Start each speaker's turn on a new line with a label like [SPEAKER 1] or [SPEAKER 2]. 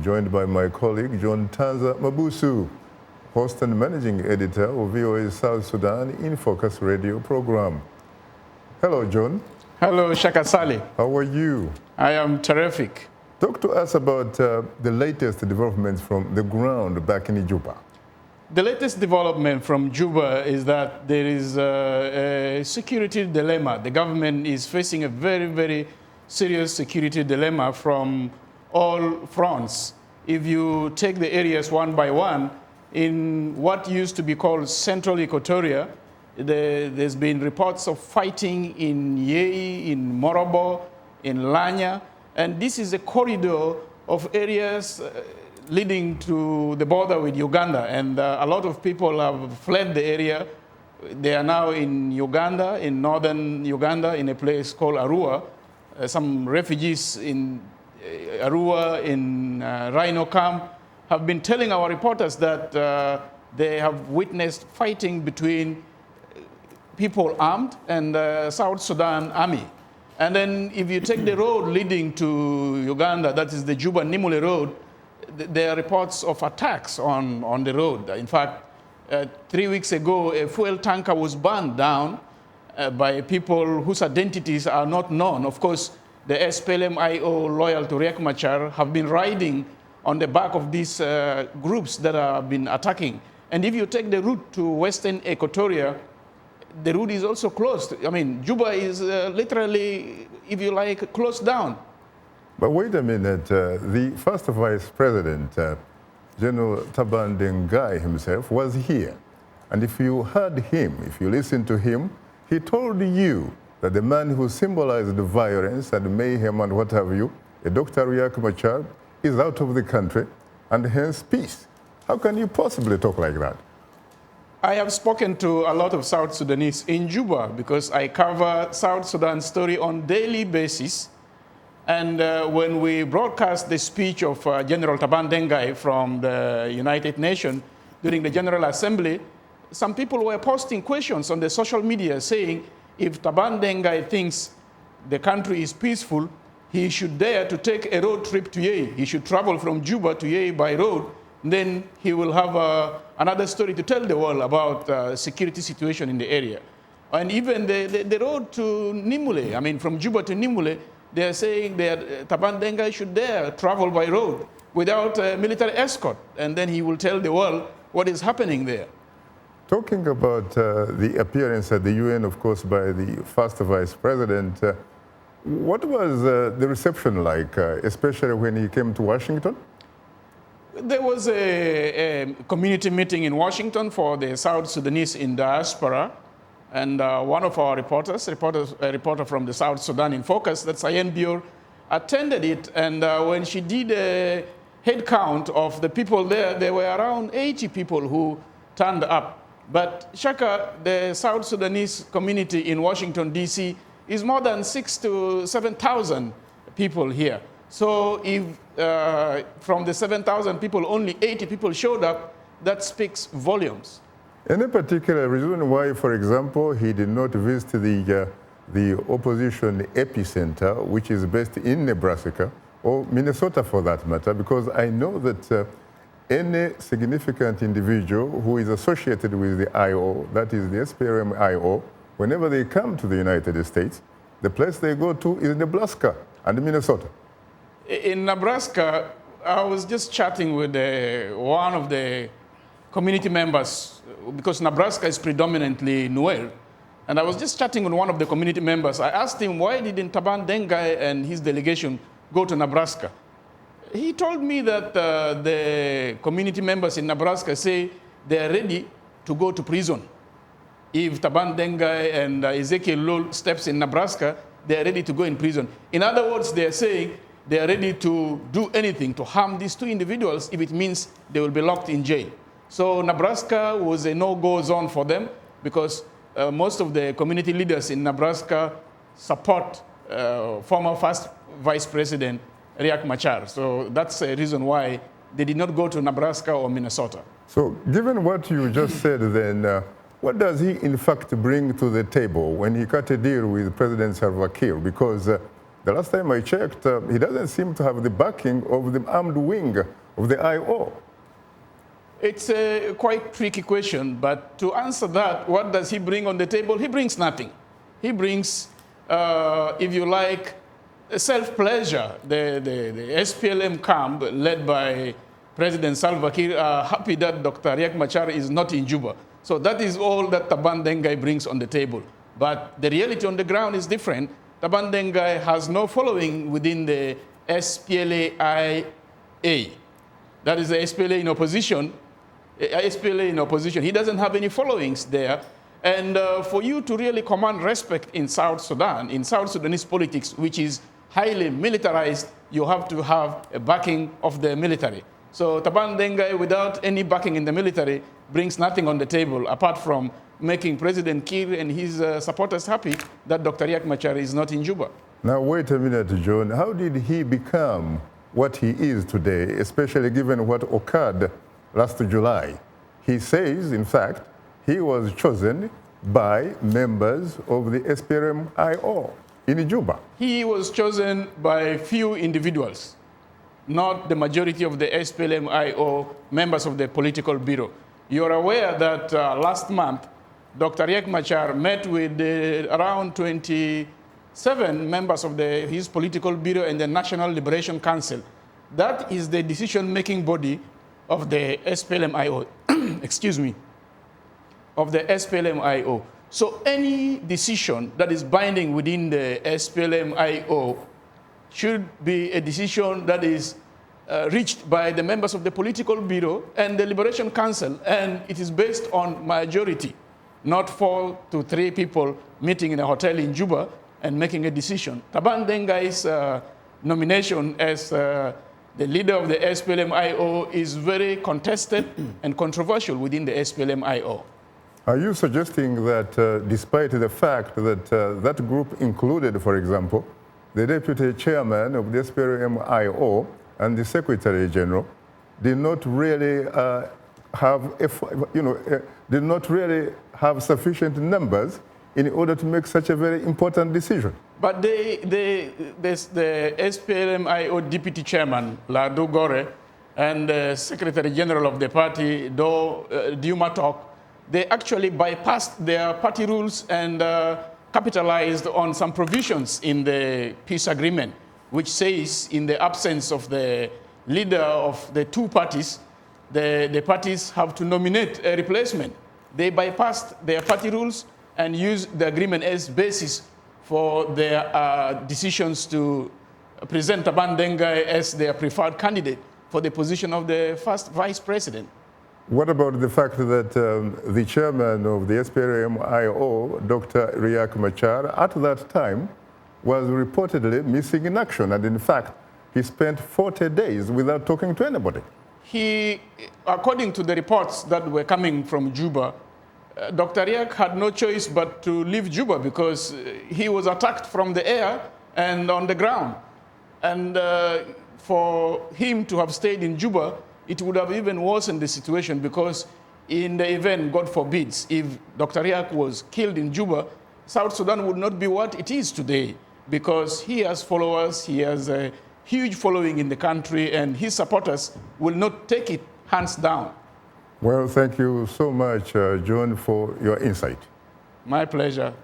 [SPEAKER 1] joined by my colleague, John Tanza Mabusu, host and managing editor of VOA's South Sudan In Focus radio program. Hello, John.
[SPEAKER 2] Hello, Shaka Sali.
[SPEAKER 1] How are you?
[SPEAKER 2] I am terrific.
[SPEAKER 1] Talk to us about the latest developments from the ground back in Juba.
[SPEAKER 2] The latest development from Juba is that there is a security dilemma. The government is facing a very, very serious security dilemma from all fronts. If you take the areas one by one, in what used to be called Central Equatoria, there's been reports of fighting in Yei, in Morobo, in Lanya, and this is a corridor of areas leading to the border with Uganda, and a lot of people have fled the area. They are now in Uganda, in northern Uganda, in a place called Arua. Some refugees in Arua, in Rhino camp, have been telling our reporters that they have witnessed fighting between people armed and South Sudan army. And then if you take the road leading to Uganda, that is the Juba-Nimule road, there are reports of attacks on the road. In fact, 3 weeks ago, a fuel tanker was burned down by people whose identities are not known. Of course, the SPLM-IO loyal to Riek Machar have been riding on the back of these groups that have been attacking. And if you take the route to Western Equatoria, the route is also closed. I mean, Juba is literally, if you like, closed down.
[SPEAKER 1] But wait a minute, the first Vice President, General Taban Dengai himself, was here. And if you heard him, if you listened to him, he told you that the man who symbolized the violence and mayhem and what have you, Dr. Riek Machar, is out of the country and hence peace. How can you possibly talk like that?
[SPEAKER 2] I have spoken to a lot of South Sudanese in Juba because I cover South Sudan story on a daily basis. And when we broadcast the speech of General Taban Dengai from the United Nations during the General Assembly, some people were posting questions on the social media saying, if Taban Dengai thinks the country is peaceful, he should dare to take a road trip to Yei. He should travel from Juba to Yei by road. Then he will have another story to tell the world about the security situation in the area. And even the road to Nimule, I mean, from Juba to Nimule, they are saying that Taban Dengai should dare travel by road without a military escort, and then he will tell the world what is happening there.
[SPEAKER 1] Talking about the appearance at the UN, of course, by the first Vice President, what was the reception like, especially when he came to Washington?
[SPEAKER 2] There was a community meeting in Washington for the South Sudanese in diaspora. And one of our reporters, a reporter from the South Sudan in Focus, that's Ayen Bior, attended it. And when she did a head count of the people there were around 80 people who turned up. But Shaka, the South Sudanese community in Washington, D.C., is more than 6,000 to 7,000 people here. So if from the 7,000 people, only 80 people showed up, that speaks volumes.
[SPEAKER 1] Any particular reason why, for example, he did not visit the opposition epicenter, which is based in Nebraska, or Minnesota for that matter? Because I know that any significant individual who is associated with the IO, that is the SPLM-IO, whenever they come to the United States, the place they go to is Nebraska and Minnesota.
[SPEAKER 2] In Nebraska, I was just chatting with one of the community members, because Nebraska is predominantly Nuer. And I was just chatting with one of the community members. I asked him, why didn't Taban Dengai and his delegation go to Nebraska? He told me that the community members in Nebraska say they are ready to go to prison. If Taban Dengai and Ezekiel Lol steps in Nebraska, they are ready to go in prison. In other words, they are saying they are ready to do anything to harm these two individuals if it means they will be locked in jail. So Nebraska was a no-go zone for them because most of the community leaders in Nebraska support former first Vice President Riek Machar. So that's a reason why they did not go to Nebraska or Minnesota.
[SPEAKER 1] So given what you just said then, what does he in fact bring to the table when he cut a deal with President Salva Kiir? Because the last time I checked, he doesn't seem to have the backing of the armed wing of the IO.
[SPEAKER 2] It's a quite tricky question, but to answer that, what does he bring on the table? He brings nothing. He brings, if you like, self-pleasure. The SPLM camp, led by President Salva Kiir, are happy that Dr. Riek Machar is not in Juba. So that is all that Taban Dengai brings on the table. But the reality on the ground is different. Taban Dengai has no following within the SPLA-IA. That is the SPLA in opposition. SPLA in opposition. He doesn't have any followings there. And for you to really command respect in South Sudan, in South Sudanese politics, which is highly militarized, you have to have a backing of the military. So Taban Dengai, without any backing in the military, brings nothing on the table apart from making President Kiir and his supporters happy that Dr. Riek Machar is not in Juba.
[SPEAKER 1] Now, wait a minute, John. How did he become what he is today, especially given what occurred last July? He says, in fact, he was chosen by members of the SPLM-IO in Juba. He
[SPEAKER 2] was chosen by few individuals, not the majority of the SPLM-IO members of the political bureau. You're aware that last month, Dr. Riek Machar met with around 27 members of his political bureau and the National Liberation Council. That is the decision-making body of the SPLM-IO, excuse me, of the SPLM-IO. So any decision that is binding within the SPLM-IO should be a decision that is reached by the members of the political bureau and the Liberation Council, and it is based on majority, not 4 to 3 people meeting in a hotel in Juba and making a decision. Taban Dengai's nomination as the leader of the SPLM-IO is very contested and controversial within the SPLM-IO.
[SPEAKER 1] Are you suggesting that despite the fact that that group included, for example, the deputy chairman of the SPLM-IO and the secretary general, did not really have sufficient numbers in order to make such a very important decision?
[SPEAKER 2] But the SPLM-IO deputy chairman, Ladu Gore, and the secretary general of the party, Duma Tok, they actually bypassed their party rules and capitalized on some provisions in the peace agreement, which says in the absence of the leader of the 2 parties, the parties have to nominate a replacement. They bypassed their party rules and used the agreement as basis for their decisions to present Taban Dengai as their preferred candidate for the position of the first vice president.
[SPEAKER 1] What about the fact that the chairman of the SPLM-IO, Dr. Riek Machar, at that time was reportedly missing in action, and in fact, he spent 40 days without talking to anybody?
[SPEAKER 2] He, according to the reports that were coming from Juba, Dr. Riek had no choice but to leave Juba because he was attacked from the air and on the ground. And for him to have stayed in Juba, it would have even worsened the situation because in the event, God forbids, if Dr. Riek was killed in Juba, South Sudan would not be what it is today because he has followers, he has a huge following in the country, and his supporters will not take it hands down.
[SPEAKER 1] Well, thank you so much, John, for your insight.
[SPEAKER 2] My pleasure.